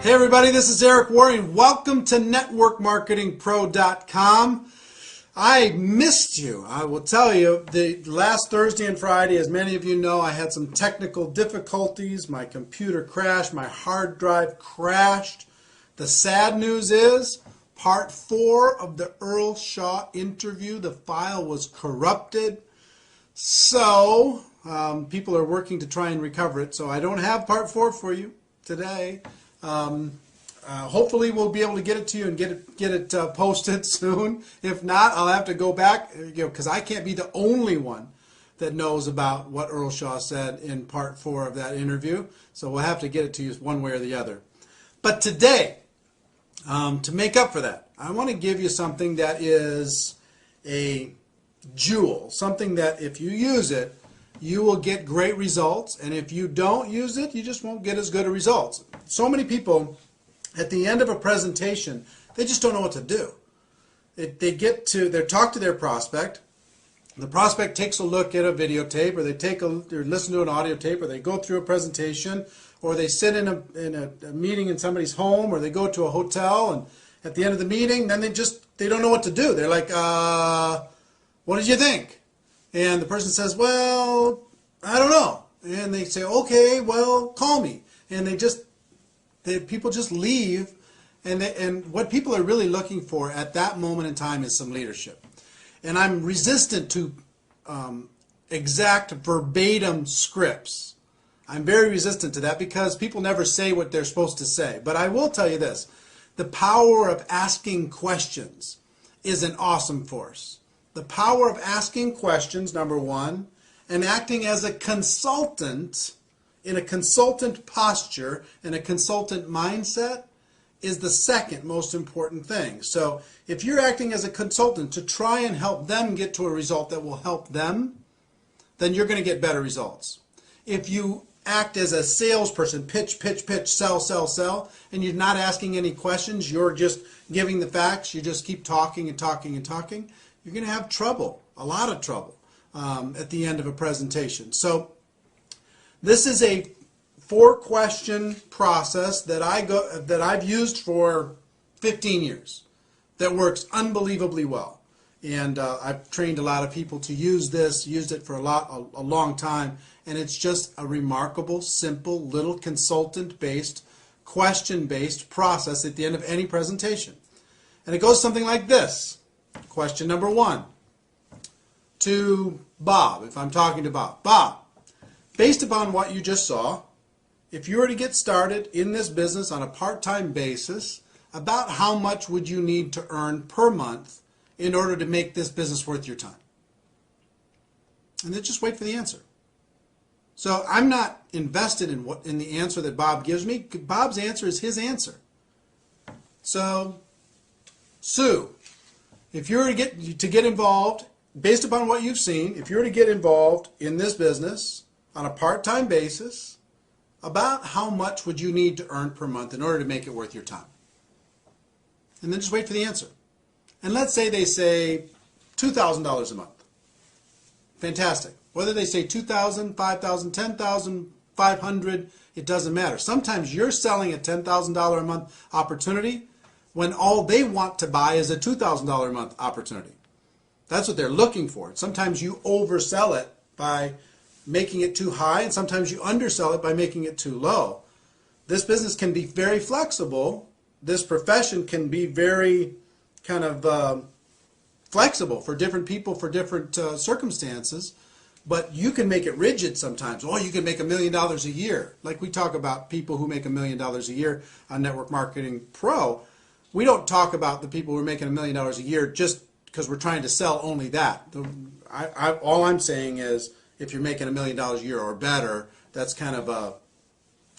Hey everybody, this is Eric Worre. Welcome to networkmarketingpro.com. I missed you. I will tell you, the last Thursday and Friday, as many of you know, I had some technical difficulties. My computer crashed, my hard drive crashed. The sad news is, part 4 of the Earl Shaw interview, the file was corrupted. So, people are working to try and recover it. So I don't have part 4 for you today. Hopefully we'll be able to get it to you and get it posted soon. If not, I'll have to go back, because I can't be the only one that knows about what Earl Shaw said in part 4 of that interview. So we'll have to get it to you one way or the other. But today, to make up for that, I want to give you something that is a jewel, something that if you use it, you will get great results, and if you don't use it, you just won't get as good of results. So many people, at the end of a presentation, they just don't know what to do. They talk to their prospect. The prospect takes a look at a videotape, or they listen to an audio tape, or they go through a presentation, or they sit in a meeting in somebody's home, or they go to a hotel, and at the end of the meeting, then they don't know what to do. They're like, what did you think? And the person says, well, I don't know. And they say, okay, well, call me. And people just leave. And what people are really looking for at that moment in time is some leadership. And I'm resistant to exact verbatim scripts. I'm very resistant to that because people never say what they're supposed to say. But I will tell you this. The power of asking questions is an awesome force. The power of asking questions, number one, and acting as a consultant in a consultant posture, in a consultant mindset, is the second most important thing. So if you're acting as a consultant to try and help them get to a result that will help them, then you're going to get better results. If you act as a salesperson, pitch, sell, and you're not asking any questions, you're just giving the facts, you just keep talking and talking and talking, you're going to have trouble, a lot of trouble, at the end of a presentation. So this is a 4-question process that I've used for 15 years that works unbelievably well. And I've trained a lot of people to use this, used it for a long time, and it's just a remarkable, simple, little consultant-based, question-based process at the end of any presentation. And it goes something like this. Question number 1 to Bob, if I'm talking to Bob. Bob, based upon what you just saw, if you were to get started in this business on a part-time basis, about how much would you need to earn per month in order to make this business worth your time? And then just wait for the answer. So I'm not invested in the answer that Bob gives me. Bob's answer is his answer. So, Sue, if you were to get involved, based upon what you've seen, if you were to get involved in this business on a part-time basis, about how much would you need to earn per month in order to make it worth your time? And then just wait for the answer. And let's say they say $2,000 a month. Fantastic. Whether they say $2,000, $5,000, $10,000, $500, it doesn't matter. Sometimes you're selling a $10,000 a month opportunity when all they want to buy is a $2,000 a month opportunity. That's what they're looking for. Sometimes you oversell it by making it too high, and sometimes you undersell it by making it too low. This business can be very flexible. This profession can be very kind of flexible for different people, for different circumstances, but you can make it rigid sometimes. Oh, you can make $1 million a year. Like we talk about people who make $1 million a year on Network Marketing Pro. We don't talk about the people who are making $1 million a year just because we're trying to sell only that. All I'm saying is if you're making $1 million a year or better, that's kind of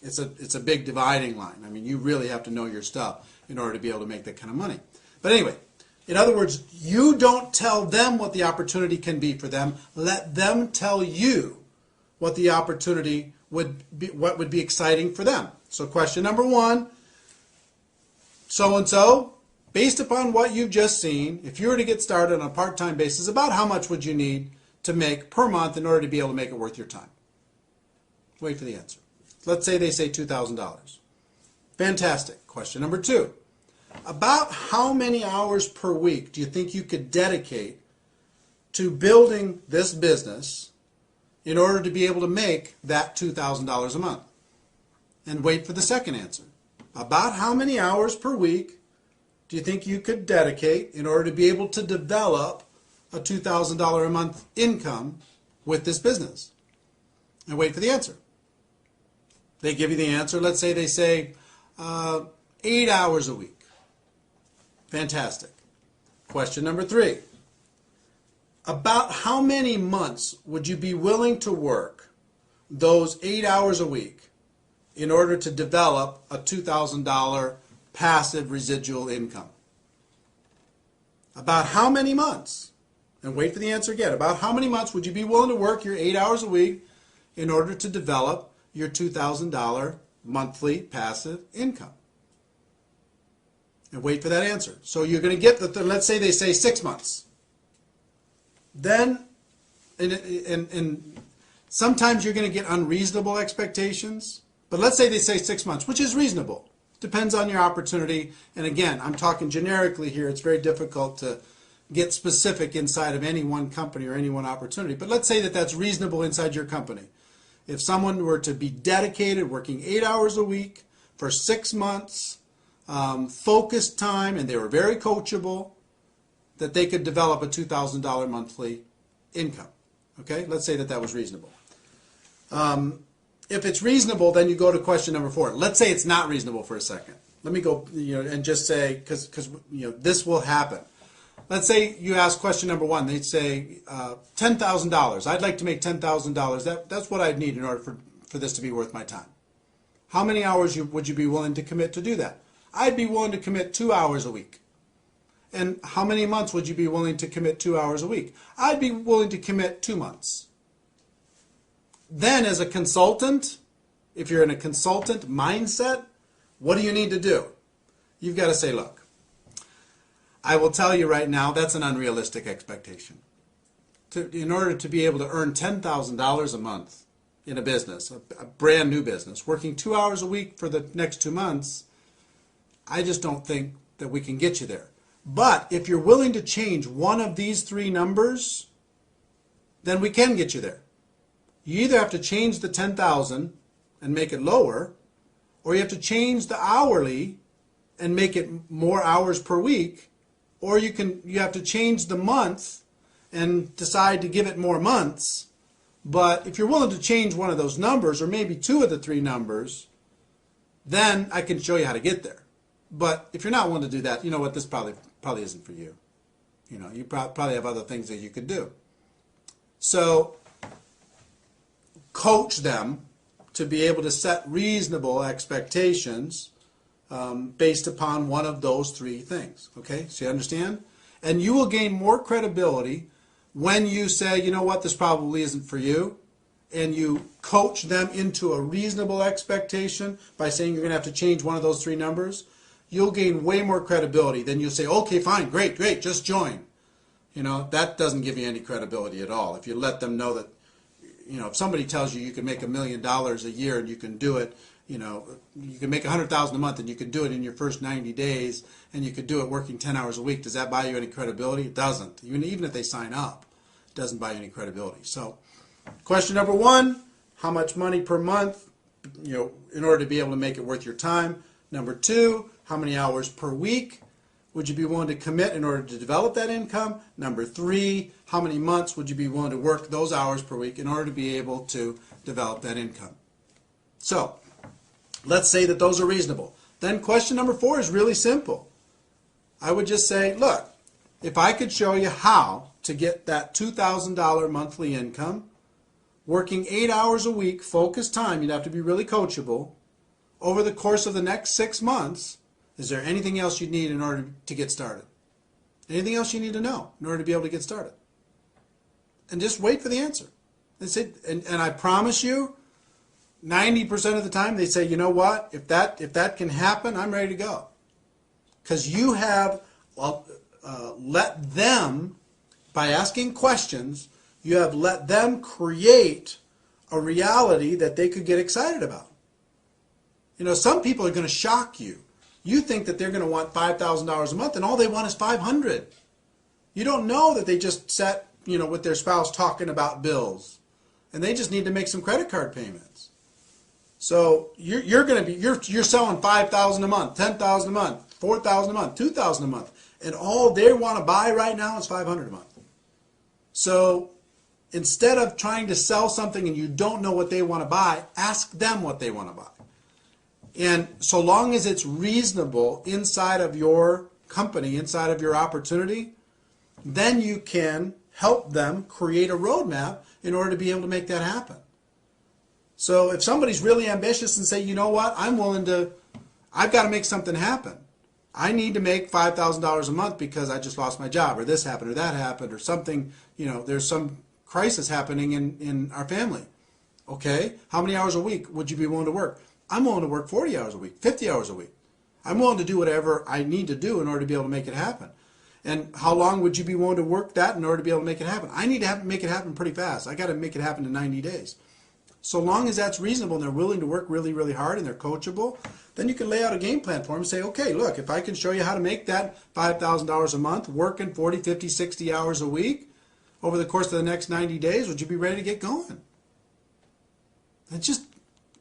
it's a big dividing line. I mean, you really have to know your stuff in order to be able to make that kind of money. But anyway, in other words, you don't tell them what the opportunity can be for them. Let them tell you what the opportunity would be, what would be exciting for them. So question number 1, so-and-so, based upon what you've just seen, if you were to get started on a part-time basis, about how much would you need to make per month in order to be able to make it worth your time? Wait for the answer. Let's say they say $2,000. Fantastic. Question number 2. About how many hours per week do you think you could dedicate to building this business in order to be able to make that $2,000 a month? And wait for the second answer. About how many hours per week do you think you could dedicate in order to be able to develop a $2,000 a month income with this business? And wait for the answer. They give you the answer. Let's say they say 8 hours a week. Fantastic. Question number 3. About how many months would you be willing to work those 8 hours a week in order to develop a $2,000 passive residual income? About how many months? And wait for the answer again. About how many months would you be willing to work your 8 hours a week in order to develop your $2,000 monthly passive income? And wait for that answer. So you're going to get let's say they say 6 months. Then, and sometimes you're going to get unreasonable expectations. But let's say they say 6 months, which is reasonable. Depends on your opportunity. And again, I'm talking generically here. It's very difficult to get specific inside of any one company or any one opportunity. But let's say that that's reasonable inside your company. If someone were to be dedicated, working 8 hours a week for 6 months, focused time, and they were very coachable, that they could develop a $2,000 monthly income. Okay, let's say that that was reasonable. If it's reasonable, then you go to question number 4. Let's say it's not reasonable for a second. Let me go, and just say, because this will happen. Let's say you ask question number 1. They'd say $10,000. I'd like to make $10,000. That's what I'd need in order for this to be worth my time. How many hours would you be willing to commit to do that? I'd be willing to commit 2 hours a week. And how many months would you be willing to commit 2 hours a week? I'd be willing to commit 2 months. Then as a consultant, if you're in a consultant mindset, what do you need to do? You've got to say, look, I will tell you right now, that's an unrealistic expectation. In order to be able to earn $10,000 a month in a business, a brand new business, working 2 hours a week for the next 2 months, I just don't think that we can get you there. But if you're willing to change one of these 3 numbers, then we can get you there. You either have to change the 10,000 and make it lower, or you have to change the hourly and make it more hours per week, or you have to change the month and decide to give it more months. But if you're willing to change one of those numbers, or maybe 2 of the 3 numbers, then I can show you how to get there. But if you're not willing to do that, you know what, this probably isn't for you. You probably have other things that you could do. So coach them to be able to set reasonable expectations based upon one of those 3 things. Okay, so you understand? And you will gain more credibility when you say, you know what, this probably isn't for you, and you coach them into a reasonable expectation by saying you're going to have to change one of those 3 numbers. You'll gain way more credibility than you'll say, okay, fine, great, just join. That doesn't give you any credibility at all. If you let them know that, if somebody tells you can make $1 million a year and you can do it, you can make $100,000 a month and you can do it in your first 90 days and you could do it working 10 hours a week, does that buy you any credibility? It doesn't. Even if they sign up, it doesn't buy you any credibility. So question number 1, how much money per month, in order to be able to make it worth your time? Number 2, how many hours per week would you be willing to commit in order to develop that income? Number 3, how many months would you be willing to work those hours per week in order to be able to develop that income? So let's say that those are reasonable. Then question number 4 is really simple. I would just say, look, if I could show you how to get that $2,000 monthly income, working 8 hours a week, focused time, you'd have to be really coachable, over the course of the next 6 months, is there anything else you need in order to get started? Anything else you need to know in order to be able to get started? And just wait for the answer. And I promise you, 90% of the time they say, you know what, if that can happen, I'm ready to go. Because you have let them, by asking questions, you have let them create a reality that they could get excited about. You know, some people are going to shock you. You think that they're going to want $5,000 a month and all they want is $500. You don't know that they just sat, you know, with their spouse talking about bills and they just need to make some credit card payments. So you're going to be, you're selling $5,000 a month, $10,000 a month, $4,000 a month, $2,000 a month, and all they want to buy right now is $500 a month. So instead of trying to sell something and you don't know what they want to buy, ask them what they want to buy. And so long as it's reasonable inside of your company, inside of your opportunity, then you can help them create a roadmap in order to be able to make that happen. So if somebody's really ambitious and say, you know what, I've got to make something happen. I need to make $5,000 a month because I just lost my job, or this happened, or that happened, or something, you know, there's some crisis happening in our family. Okay, how many hours a week would you be willing to work? I'm willing to work 40 hours a week, 50 hours a week. I'm willing to do whatever I need to do in order to be able to make it happen. And how long would you be willing to work that in order to be able to make it happen? I need to make it happen pretty fast. I got to make it happen in 90 days. So long as that's reasonable and they're willing to work really, really hard and they're coachable, then you can lay out a game plan for them and say, okay, look, if I can show you how to make that $5,000 a month, working 40, 50, 60 hours a week over the course of the next 90 days, would you be ready to get going? And just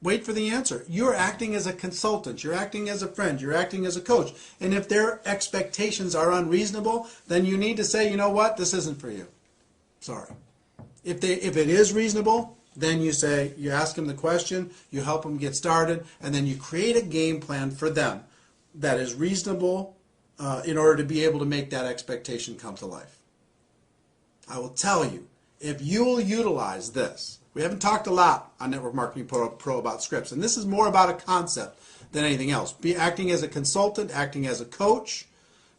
wait for the answer. You're acting as a consultant. You're acting as a friend. You're acting as a coach. And if their expectations are unreasonable, then you need to say, you know what, this isn't for you. Sorry. If it is reasonable, then you say, you ask them the question, you help them get started, and then you create a game plan for them that is reasonable in order to be able to make that expectation come to life. I will tell you, if you will utilize this, we haven't talked a lot on Network Marketing Pro about scripts, and this is more about a concept than anything else. Be acting as a consultant, acting as a coach,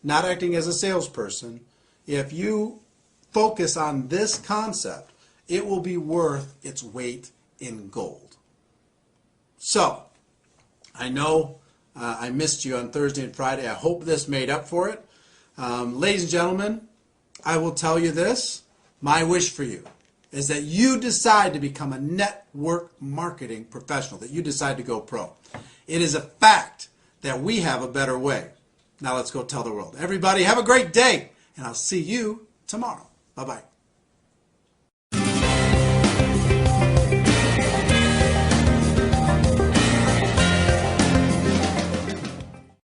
not acting as a salesperson. If you focus on this concept, it will be worth its weight in gold. So, I know I missed you on Thursday and Friday. I hope this made up for it. Ladies and gentlemen, I will tell you this. My wish for you is that you decide to become a network marketing professional, that you decide to go pro. It is a fact that we have a better way. Now let's go tell the world. Everybody have a great day, and I'll see you tomorrow. Bye-bye.